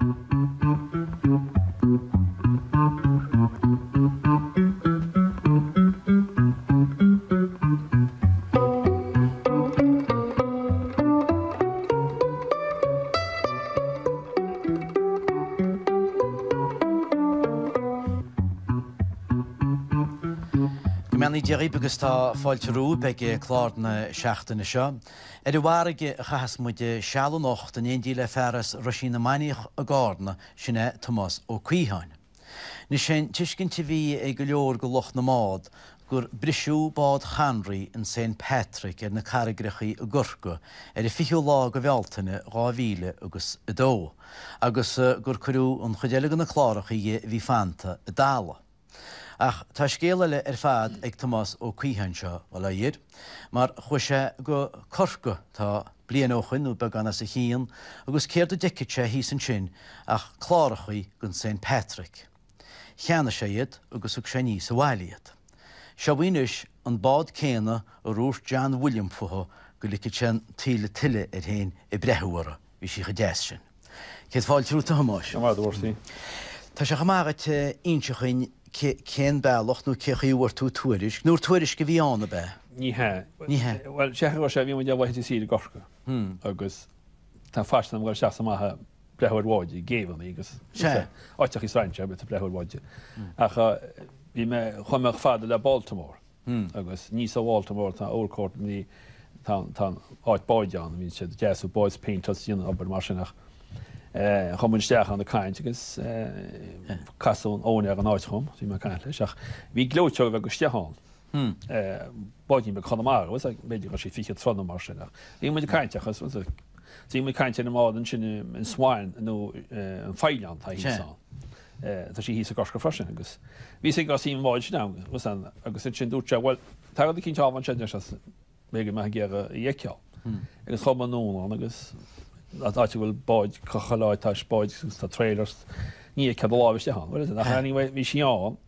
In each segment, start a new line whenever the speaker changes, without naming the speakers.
Mewn I Jerry agus tá fáilte rú beag clárna seachtainna seo. I bhharige a chahas muid sealadh nocht an éon díle fearras Roisína Maíoch a Gárna sinné Tomás Ó Cuíháin. Ní sin tuiscinnte bhí ag go leor go Loch na Mád gur brisú bád Chanraí in St. Patrick na caragrichaí a Gurca I fichiú lá go bhealtaine 2000 agus 2, agus gur curú an chuideala na chlárachaí bhí fanta a dála. Ach tá scéile fad ag Tomás Ó Cuíháin seo bhil iad, mar chuise go corca tá blian óchan nó beganna sa chéan agus céir a deicite hí san sin ach chlárachaí gon St. Patrick. Cheanna sé iad agus ug sé níos sa bhailiad. Seo bhaoinis an bád céanna a rúirt John William futha go lici sin tíle tuile héin I brethúara bhí si go déas sin. Céad fáil trúta hamáis. Tá sé chamágat insechain cén bealach nó céchaíúir tú tuairis, nóair tuairis go bhí anna be?
Ní he. Well, seachar sé bhí muid bhaithí sí gorca. Agus tá fastan am gur seach amthe brethúir bháide, géhan agus. Áiteach is reinse bet a brethúir bháide. Ach bhí me chuimeach fada le Baltimore. Agus níos a Baltimore tá Old Court ní tá áit báideán, hí sé deasú Boys Paint as díana obair mar sinach. Chomunsteach an de kaint agus casún ónir an áitchom, sí mar kaint leis. Ach bhí glóteog bheith go steáin. Báidín be Connemara, was méidir go sé fiche tronna mar sinach. Í muid kainteach, sí muid kainte na mádan sin in Swain nó an Feilean tá híán. Tá sí hí a gorca freisin agus. Bhí sé go sí máid ná, agus sin dúte, well, tá go cinn táhan sin as méige me géar a dhéceáil. Agus chom an nóán agus áte bhfuil báid cochaláid tá báid tá trailers ní cead lábhaiste han. Anyway, bhí síán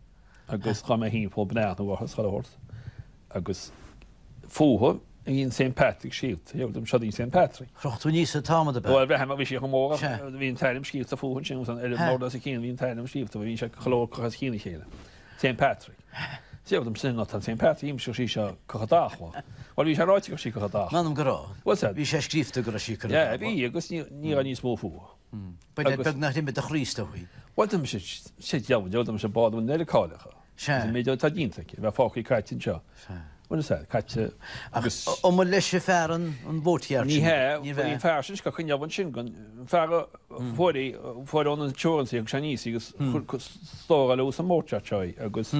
agus chum a hípó bneat nó bhchas chaláirt agus fútha íon St. Patrick sílt, dom seo í St. Patrick.
Chrochtú níos a támada be?
Bhil bheithe bhí sé go mór, hín tairim sílt a fúhann sin an mór a cían hín tairim sílt, bhín sé chalór cochas cína chéile. St. Patrick. Siadm sin ná St. Patrick ímsú sí se cochadáchha. Well, bhí sé ráite go sí cochadách.
Manam gorá.
What's that?
Bhí sé scríbta go sí cochadách.
Bhí agus ní a níos mó fúha.
Beg nach himbe a chrísta chuí.
Bhilm sé deabhdom sé bád an neiricáilecha. méidir tá dínta bheith fáchaí caiitin seo. Buna sé caite agus
Ó leis sé fear an bóthéar.
Ní he fear sin go chuneabhann sin gon fear fuirí fuirón an teoransaí agus sé níos agus stóra le ús an mórteartseid agus